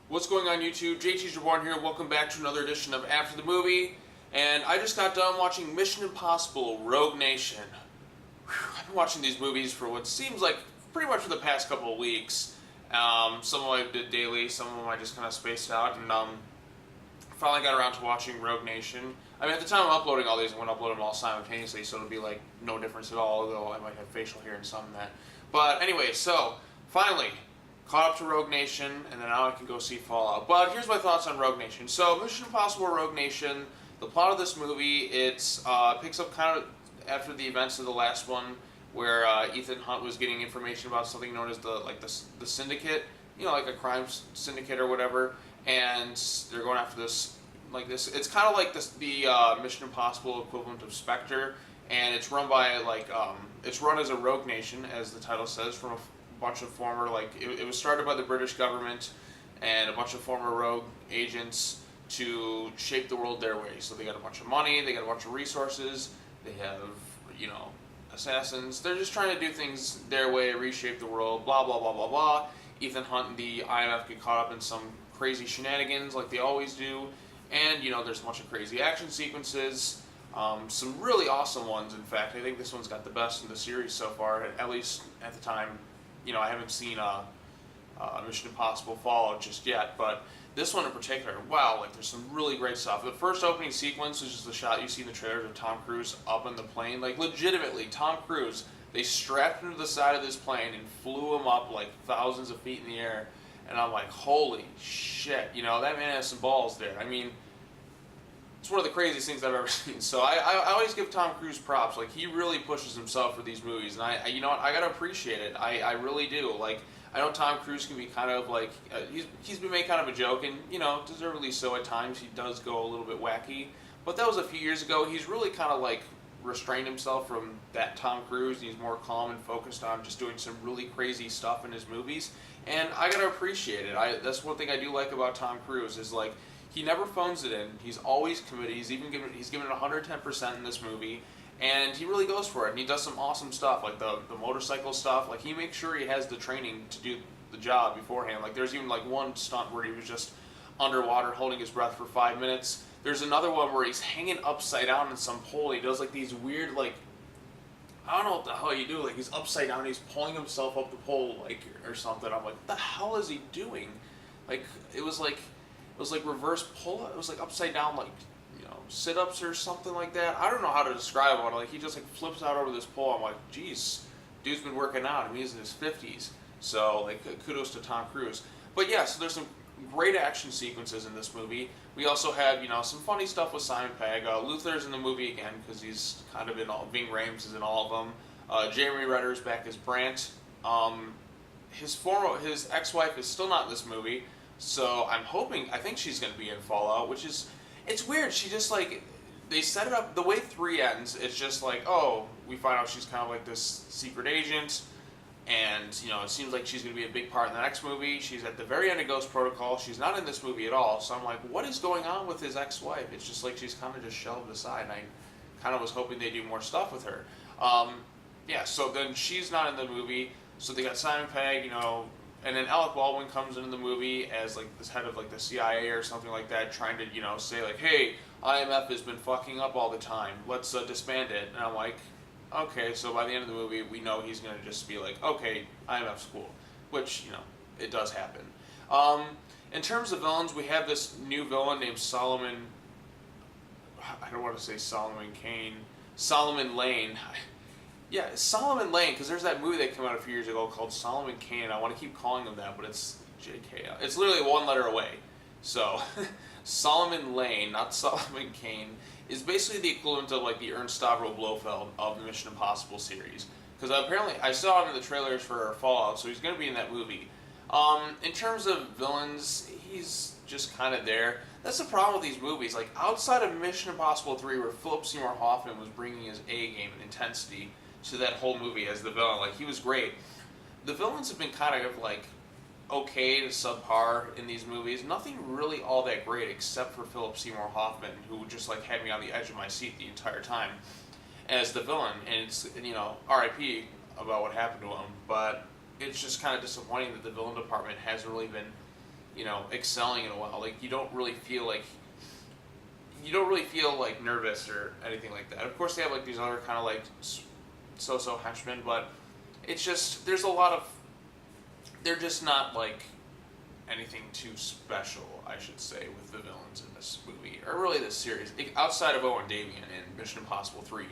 What's going on YouTube? JT's Reborn here. Welcome back to another edition of After the Movie. And I just got done watching Mission Impossible Rogue Nation. I've been watching these movies for what seems like pretty much for the past couple of weeks. Some of them I did daily, some of them I just kind of spaced out, and finally got around to watching Rogue Nation. I mean, at the time I'm uploading all these, I'm going to upload them all simultaneously, so it'll be like no difference at all, although I might have facial hair in some of that. But anyway, so finally caught up to Rogue Nation, and then now I can go see Fallout. But here's my thoughts on Rogue Nation. So Mission Impossible Rogue Nation, the plot of this movie, it's picks up kind of after the events of the last one, where Ethan Hunt was getting information about something known as the syndicate, you know, like a crime syndicate or whatever, and they're going after this. It's kind of like the Mission Impossible equivalent of Spectre, and it's run by it's run as a rogue nation, as the title says, from a bunch of former it was started by the British government and a bunch of former rogue agents to shape the world their way. So they got a bunch of money, they got a bunch of resources, they have assassins. They're just trying to do things their way, reshape the world, blah blah blah blah blah. Ethan Hunt and the IMF get caught up in some crazy shenanigans like they always do. And, there's a bunch of crazy action sequences, some really awesome ones, in fact. I think this one's got the best in the series so far, at least at the time. I haven't seen Mission Impossible Fallout just yet, but this one in particular, wow, there's some really great stuff. The first opening sequence is just the shot you see in the trailers of Tom Cruise up in the plane. Legitimately, Tom Cruise, they strapped him to the side of this plane and flew him up thousands of feet in the air. And I'm like, holy shit, that man has some balls there. I mean, it's one of the craziest things I've ever seen. So I always give Tom Cruise props. He really pushes himself for these movies. And I gotta appreciate it. I really do. I know Tom Cruise can be kind of he's been made kind of a joke, and, deservedly so at times. He does go a little bit wacky. But that was a few years ago. He's really kind of restrained himself from that Tom Cruise, and he's more calm and focused on just doing some really crazy stuff in his movies, and I gotta appreciate it. That's one thing I do like about Tom Cruise is he never phones it in. He's always committed. He's given it 110% in this movie, and he really goes for it. And he does some awesome stuff, like the motorcycle stuff. He makes sure he has the training to do the job beforehand. There's even one stunt where he was just underwater holding his breath for 5 minutes. There's another one where he's hanging upside down in some pole. He does these weird I don't know what the hell you do. He's upside down. He's pulling himself up the pole or something. I'm like, what the hell is he doing? It was reverse pull. It was upside down sit-ups or something like that. I don't know how to describe it. He just flips out over this pole. I'm like, geez, dude's been working out. I mean, he's in his 50s. So kudos to Tom Cruise. But yeah, so there's some great action sequences in this movie. We also have, some funny stuff with Simon Pegg. Luther's in the movie again because he's kind of in all. Ving Rhames is in all of them. Jeremy Renner's back as Brandt. His ex-wife is still not in this movie, so I think she's going to be in Fallout, which is, it's weird. She just they set it up the way 3 ends. It's just we find out she's kind of this secret agent. And, it seems like she's going to be a big part in the next movie. She's at the very end of Ghost Protocol. She's not in this movie at all. So I'm like, what is going on with his ex-wife? It's just she's kind of just shelved aside. And I kind of was hoping they do more stuff with her. Yeah, so then she's not in the movie. So they got Simon Pegg, and then Alec Baldwin comes into the movie as this head of the CIA or something like that, trying to, say hey, IMF has been fucking up all the time. Let's disband it. And I'm like, okay, so by the end of the movie, we know he's going to just be okay, IMF's cool, which, it does happen. In terms of villains, we have this new villain named Solomon, I don't want to say Solomon Kane, Solomon Lane. Yeah, Solomon Lane, because there's that movie that came out a few years ago called Solomon Kane. I want to keep calling him that, but it's JK. It's literally 1 letter away. So, Solomon Lane, not Solomon Kane, is basically the equivalent of the Ernst Stavro Blofeld of the Mission Impossible series. Because apparently, I saw him in the trailers for Fallout, so he's going to be in that movie. In terms of villains, he's just kind of there. That's the problem with these movies. Outside of Mission Impossible 3, where Philip Seymour Hoffman was bringing his A game and intensity to that whole movie as the villain, he was great. The villains have been kind of okay to subpar in these movies. Nothing really all that great except for Philip Seymour Hoffman, who just had me on the edge of my seat the entire time as the villain. And it's, R.I.P. about what happened to him. But it's just kind of disappointing that the villain department hasn't really been, excelling in a while. Like you don't really feel like nervous or anything like that. Of course, they have like these other kind of like so-so henchmen, but it's just there's a lot of they're just not like anything too special, I should say, with the villains in this movie or really this series, outside of Owen Davian in Mission Impossible 3.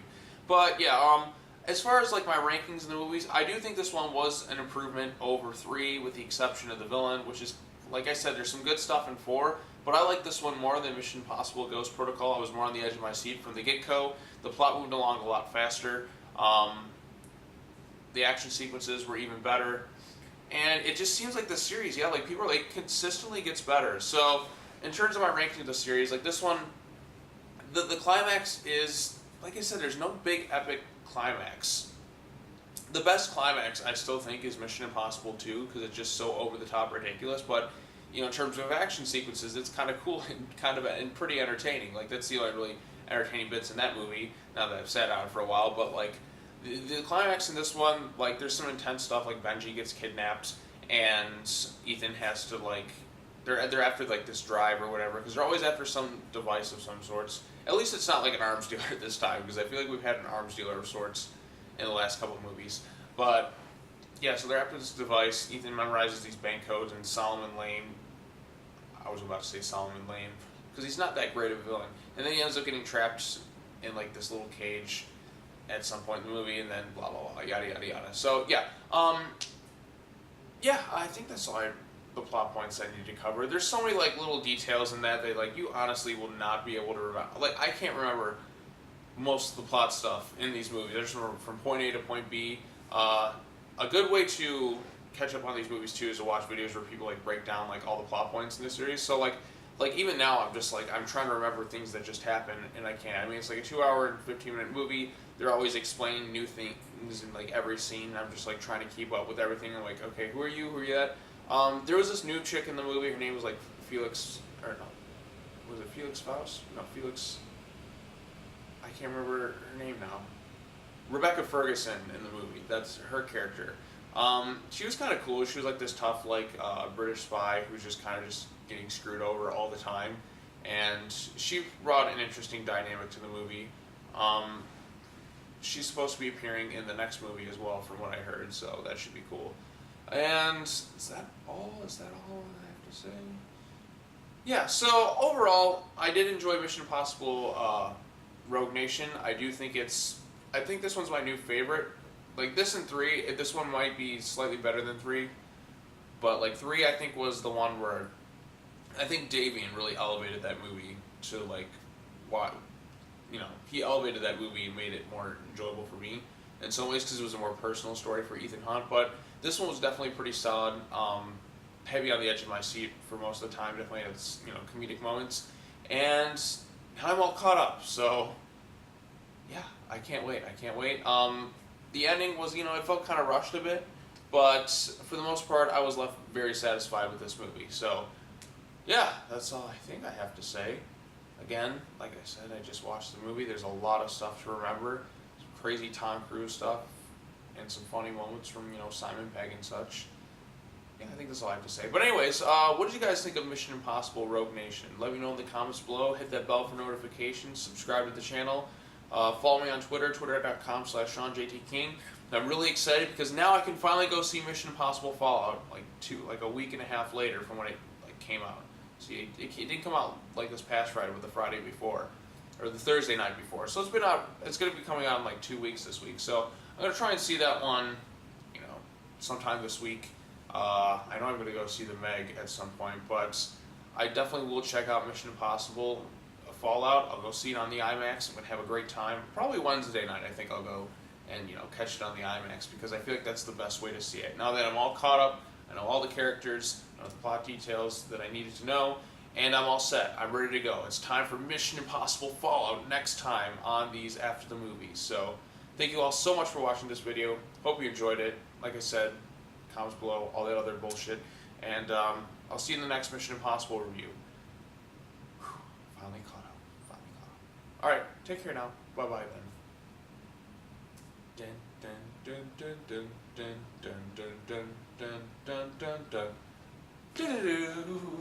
But yeah, as far as like my rankings in the movies, I do think this one was an improvement over 3, with the exception of the villain, which is, like I said, there's some good stuff in 4, but I like this one more than Mission Impossible Ghost Protocol. I was more on the edge of my seat from the get-go. The plot moved along a lot faster. The action sequences were even better. And it just seems like the series, yeah, like people are like consistently gets better. So in terms of my ranking of the series, like this one, the climax is, like I said, there's no big epic climax. The best climax I still think is Mission Impossible 2 because it's just so over the top ridiculous. But in terms of action sequences, it's kind of cool and pretty entertaining. Like that's the only really entertaining bits in that movie. Now that I've sat on it for a while, but like. The climax in this one, like, there's some intense stuff, like Benji gets kidnapped, and Ethan has to, like, they're after, like, this drive or whatever, because they're always after some device of some sorts. At least it's not like an arms dealer this time, because I feel like we've had an arms dealer of sorts in the last couple of movies. But, yeah, so they're after this device. Ethan memorizes these bank codes, and Solomon Lane, I was about to say Solomon Lane, because he's not that great of a villain. And then he ends up getting trapped in, like, this little cage at some point in the movie, and then blah blah blah, yada yada yada. So yeah, yeah, I think that's all the plot points I need to cover. There's so many like little details in that like you honestly will not be able to remember. Like I can't remember most of the plot stuff in these movies. I just remember from point A to point B. A good way to catch up on these movies too is to watch videos where people like break down like all the plot points in the series. So like even now I'm just like I'm trying to remember things that just happened and I can't. I mean it's like a 2-hour and 15-minute movie. They're always explaining new things in like every scene. I'm just like trying to keep up with everything. I'm like, okay, who are you? Who are you at? There was this new chick in the movie. Her name was like Felix, or no, was it Felix Faust? No, Felix. I can't remember her name now. Rebecca Ferguson in the movie. That's her character. She was kind of cool. She was like this tough, like British spy who's just kind of just getting screwed over all the time, and she brought an interesting dynamic to the movie. She's supposed to be appearing in the next movie as well, from what I heard, so that should be cool. And is that all? Is that all I have to say? Yeah. So overall, I did enjoy Mission Impossible Rogue Nation. I do think I think this one's my new favorite. Like this and 3, this one might be slightly better than 3, but like 3 I think was the one where I think Davian really elevated that movie to like what, he elevated that movie and made it more enjoyable for me in some ways because it was a more personal story for Ethan Hunt. But this one was definitely pretty solid, heavy on the edge of my seat for most of the time. Definitely had its comedic moments, and I'm all caught up. So yeah, I can't wait. The ending was, it felt kind of rushed a bit, but for the most part, I was left very satisfied with this movie. So yeah, that's all I think I have to say. Again, like I said, I just watched the movie. There's a lot of stuff to remember. Some crazy Tom Cruise stuff and some funny moments from, Simon Pegg and such. Yeah, I think that's all I have to say. But anyways, what did you guys think of Mission Impossible Rogue Nation? Let me know in the comments below. Hit that bell for notifications. Subscribe to the channel. Follow me on Twitter, twitter.com/SeanJTKing. I'm really excited because now I can finally go see Mission Impossible Fallout like a week and a half later from when it came out. See, it didn't come out like this past Friday, but the Friday before, or the Thursday night before. So it's been out. It's going to be coming out in like 2 weeks this week. So I'm going to try and see that one, sometime this week. I know I'm going to go see the Meg at some point, but I definitely will check out Mission Impossible Fallout. I'll go see it on the IMAX. I'm going to have a great time. Probably Wednesday night, I think I'll go and catch it on the IMAX because I feel like that's the best way to see it. Now that I'm all caught up, I know all the characters, I know the plot details that I needed to know, and I'm all set. I'm ready to go. It's time for Mission Impossible Fallout next time on these After the Movies. So thank you all so much for watching this video. Hope you enjoyed it. Like I said, comments below, all that other bullshit. And I'll see you in the next Mission Impossible review. Whew, finally caught up. Alright, take care now. Bye-bye then. Dun, dun, dun, dun, dun, dun, dun, dun, dun, dun, dun, dun, dun. Do-do-do.